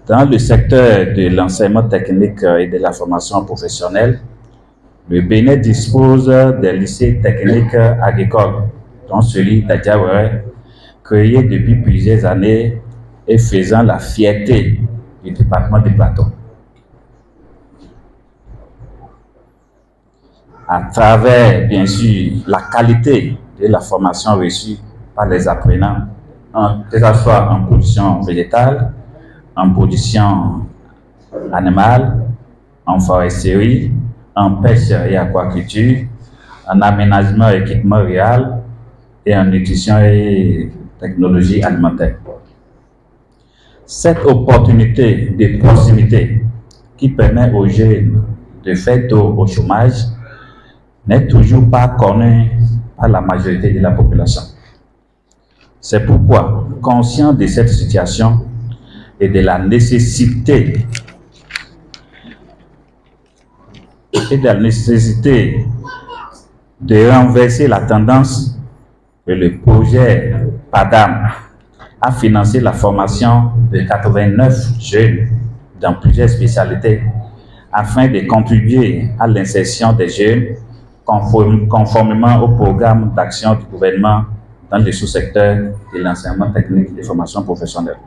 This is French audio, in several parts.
Dans le secteur de l'enseignement technique et de la formation professionnelle, le Bénin dispose des lycées techniques agricoles, dont celui d'Adjaouere, créé depuis plusieurs années et faisant la fierté du département du Plateau. À travers, bien sûr, la qualité de la formation reçue par les apprenants, que ce soit en production végétale, en production animale, en foresterie, en pêche et aquaculture, en aménagement et équipement rural et en nutrition et technologie alimentaire. Cette opportunité de proximité qui permet aux jeunes de faire dos au chômage n'est toujours pas connue par la majorité de la population. C'est pourquoi, conscient de cette situation et de la nécessité de renverser la tendance, que le projet PADAM a financé la formation de 89 jeunes dans plusieurs spécialités afin de contribuer à l'insertion des jeunes conformément au programme d'action du gouvernement dans le sous-secteur de l'enseignement technique et des formations professionnelles.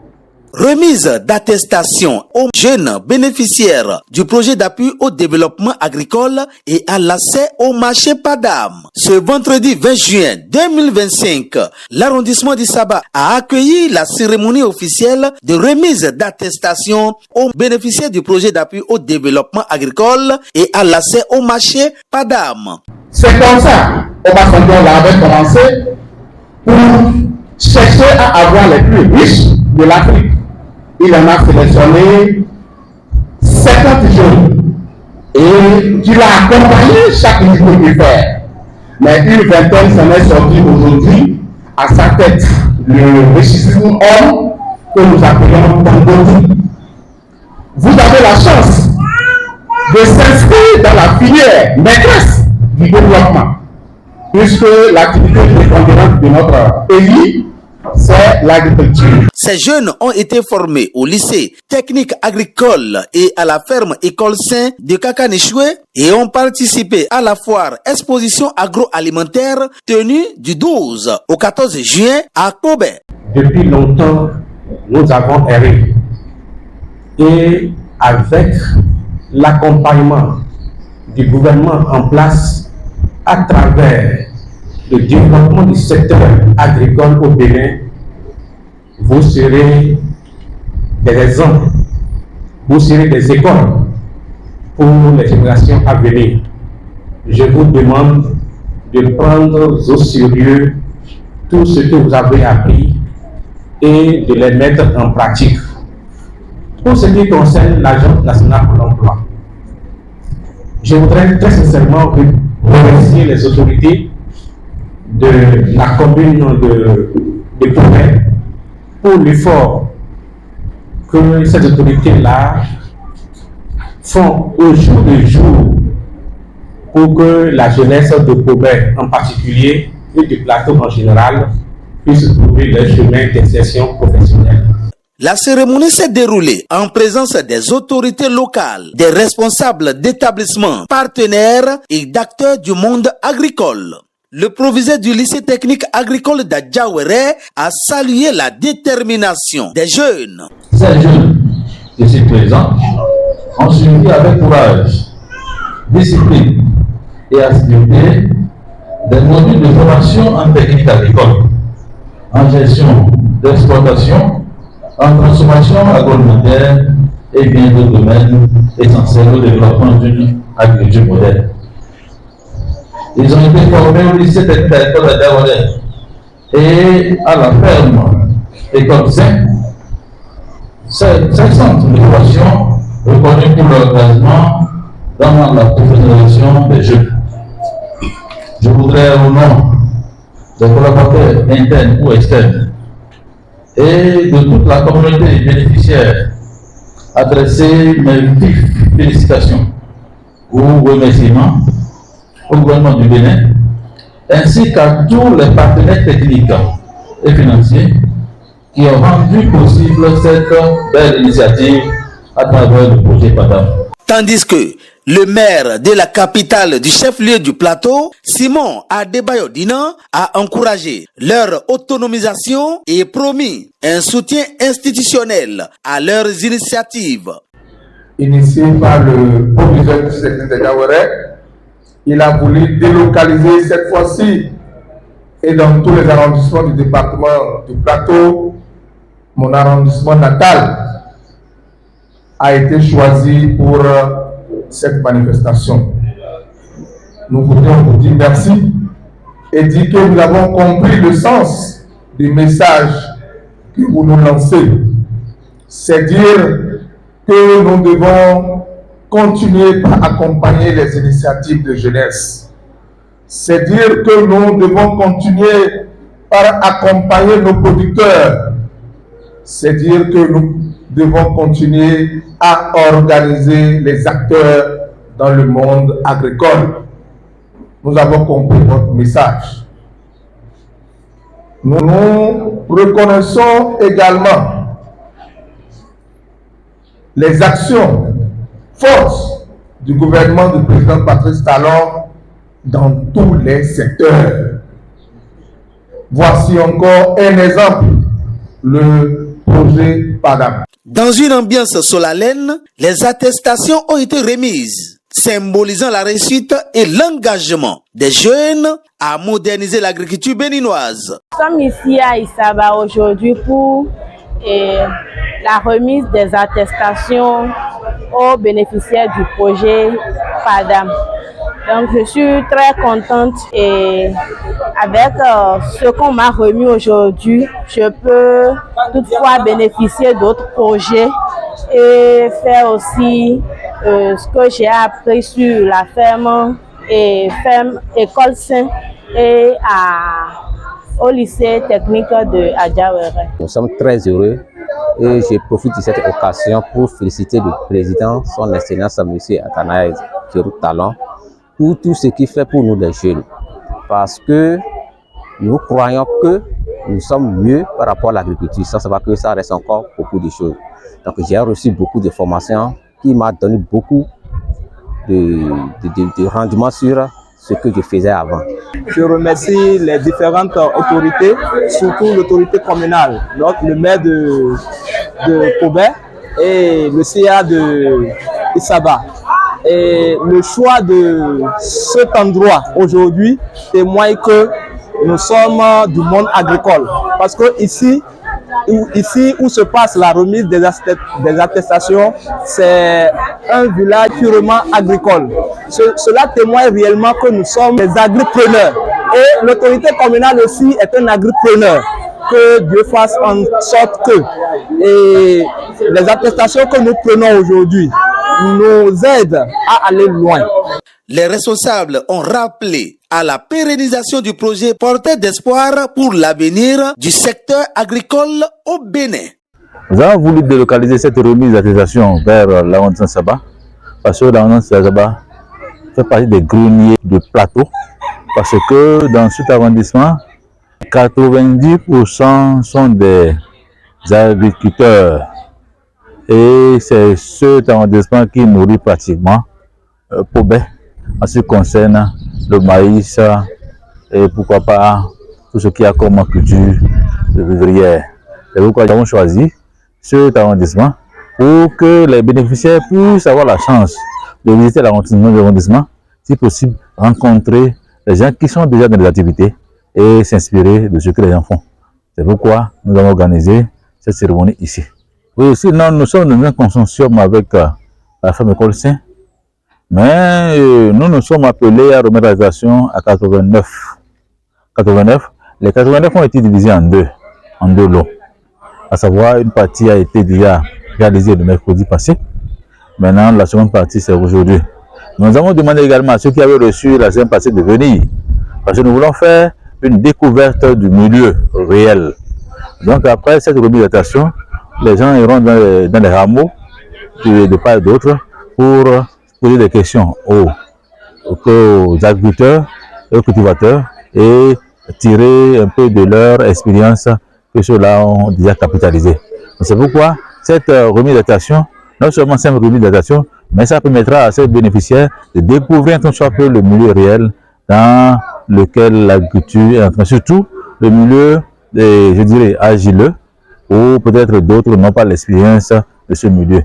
Remise d'attestation aux jeunes bénéficiaires du projet d'appui au développement agricole et à l'accès au marché PADAM. Ce vendredi 20 juin 2025, l'arrondissement d'Issaba a accueilli la cérémonie officielle de remise d'attestation aux bénéficiaires du projet d'appui au développement agricole et à l'accès au marché PADAM. C'est comme ça, Obasanjo avait commencé pour chercher à avoir les plus riches de l'Afrique. Il en a sélectionné 50 jeunes et qu'il a accompagné chaque niveau de faire. Mais une vingtaine s'en est sortie aujourd'hui à sa tête, le richissime homme que nous appelons Dangote. Vous avez la chance de s'inscrire dans la filière maîtresse du développement, puisque l'activité prépondérante de notre pays, c'est l'agriculture. Ces jeunes ont été formés au lycée technique agricole et à la ferme École Saint de Kakanichoué et ont participé à la foire exposition agroalimentaire tenue du 12 au 14 juin à Kobe. Depuis longtemps, nous avons erré et avec l'accompagnement du gouvernement en place à travers le développement du secteur agricole au Bénin, vous serez des exemples, vous serez des écoles pour les générations à venir. Je vous demande de prendre au sérieux tout ce que vous avez appris et de les mettre en pratique. Pour ce qui concerne l'Agence nationale pour l'emploi, je voudrais très sincèrement remercier les autorités de la commune de Kobe pour l'effort que ces autorités-là font au jour le jour pour que la jeunesse de Kobe en particulier et du plateau en général puisse trouver leur chemin d'insertion professionnelle. La cérémonie s'est déroulée en présence des autorités locales, des responsables d'établissements, partenaires et d'acteurs du monde agricole. Le proviseur du lycée technique agricole d'Adjaouere a salué la détermination des jeunes. Ces jeunes ici présents ont suivi avec courage, discipline et assiduité des modules de formation en technique agricole, en gestion d'exploitation, en transformation agroalimentaire et bien d'autres domaines essentiels au développement d'une agriculture moderne. Ils ont été formés au lycée technique agricole d'Adjaouere et à la ferme École Saint. Ces centres de formation reconnus pour leur engagement dans la professionnalisation des jeunes. Je voudrais, au nom des collaborateurs internes ou externes et de toute la communauté bénéficiaire, adresser mes vives félicitations ou remerciements au gouvernement du Bénin, ainsi qu'à tous les partenaires techniques et financiers qui ont rendu possible cette belle initiative à travers le projet PADAM. Tandis que le maire de la capitale du chef-lieu du plateau, Simon Adebayo-Dina, a encouragé leur autonomisation et promis un soutien institutionnel à leurs initiatives. Initié par le proviseur du secteur de Gaouéré, il a voulu délocaliser cette fois-ci et dans tous les arrondissements du département du plateau, mon arrondissement natal a été choisi pour cette manifestation. Nous voudrions vous dire merci et dire que nous avons compris le sens du message que vous nous lancez. C'est dire que nous devons continuer par accompagner les initiatives de jeunesse. C'est dire que nous devons continuer par accompagner nos producteurs. C'est dire que nous devons continuer à organiser les acteurs dans le monde agricole. Nous avons compris votre message. Nous reconnaissons également les actions fortes du gouvernement du président Patrice Talon dans tous les secteurs. Voici encore un exemple, le projet PADAM. Dans une ambiance solennelle, les attestations ont été remises, symbolisant la réussite et l'engagement des jeunes à moderniser l'agriculture béninoise. Nous sommes ici à Isaba aujourd'hui pour la remise des attestations aux bénéficiaires du projet PADAM. Donc je suis très contente et avec ce qu'on m'a remis aujourd'hui, je peux toutefois bénéficier d'autres projets et faire aussi ce que j'ai appris sur la ferme et ferme École Saint et au lycée technique de Adjawere. Nous sommes très heureux et je profite de cette occasion pour féliciter le président, son excellence M. Athanaïs Kérou Talon, pour tout ce qu'il fait pour nous les jeunes. Parce que nous croyons que nous sommes mieux par rapport à l'agriculture. Ça va que ça reste encore beaucoup de choses. Donc j'ai reçu beaucoup de formations qui m'ont donné beaucoup de rendement sur ce que je faisais avant. Je remercie les différentes autorités, surtout l'autorité communale, le maire de Kobe et le CA de Isaba. Et le choix de cet endroit aujourd'hui témoigne que nous sommes du monde agricole. Parce que ici où se passe la remise des attestations, c'est un village purement agricole. Cela témoigne réellement que nous sommes des agripreneurs. Et l'autorité communale aussi est un agripreneur. Que Dieu fasse en sorte que les attestations que nous prenons aujourd'hui nous aident à aller loin. Les responsables ont rappelé à la pérennisation du projet porteur d'espoir pour l'avenir du secteur agricole au Bénin. Nous avons voulu délocaliser cette remise d'attestation vers l'arrondissement Saba, parce que l'arrondissement Saba fait partie des greniers de plateau, parce que dans cet arrondissement, 90% sont des agriculteurs. Et c'est cet arrondissement qui nourrit pratiquement Pobé en ce qui concerne le maïs et pourquoi pas tout ce qu'il y a comme culture de vivrière. C'est pourquoi nous avons choisi cet arrondissement pour que les bénéficiaires puissent avoir la chance de visiter l'arrondissement, si possible rencontrer les gens qui sont déjà dans les activités et s'inspirer de ce que les gens font. C'est pourquoi nous avons organisé cette cérémonie ici. Oui, sinon nous sommes dans un consortium avec la ferme École Saint, mais nous nous sommes appelés à remettre la attestation à 89. Les 89 ont été divisés en deux lots. À savoir, une partie a été déjà réalisée le mercredi passé. Maintenant, la seconde partie, c'est aujourd'hui. Nous avons demandé également à ceux qui avaient reçu la semaine passée de venir, parce que nous voulons faire une découverte du milieu réel. Donc après cette remise d'attention, les gens iront dans les hameaux de part et d'autre pour poser des questions aux agriculteurs et aux cultivateurs et tirer un peu de leur expérience que ceux-là ont déjà capitalisé. C'est pourquoi cette remise d'attention, non seulement c'est une remise d'attention, mais ça permettra à ces bénéficiaires de découvrir un soit peu le milieu réel dans lequel l'agriculture est en train, surtout le milieu, je dirais, agileux, ou peut-être d'autres n'ont pas l'expérience de ce milieu.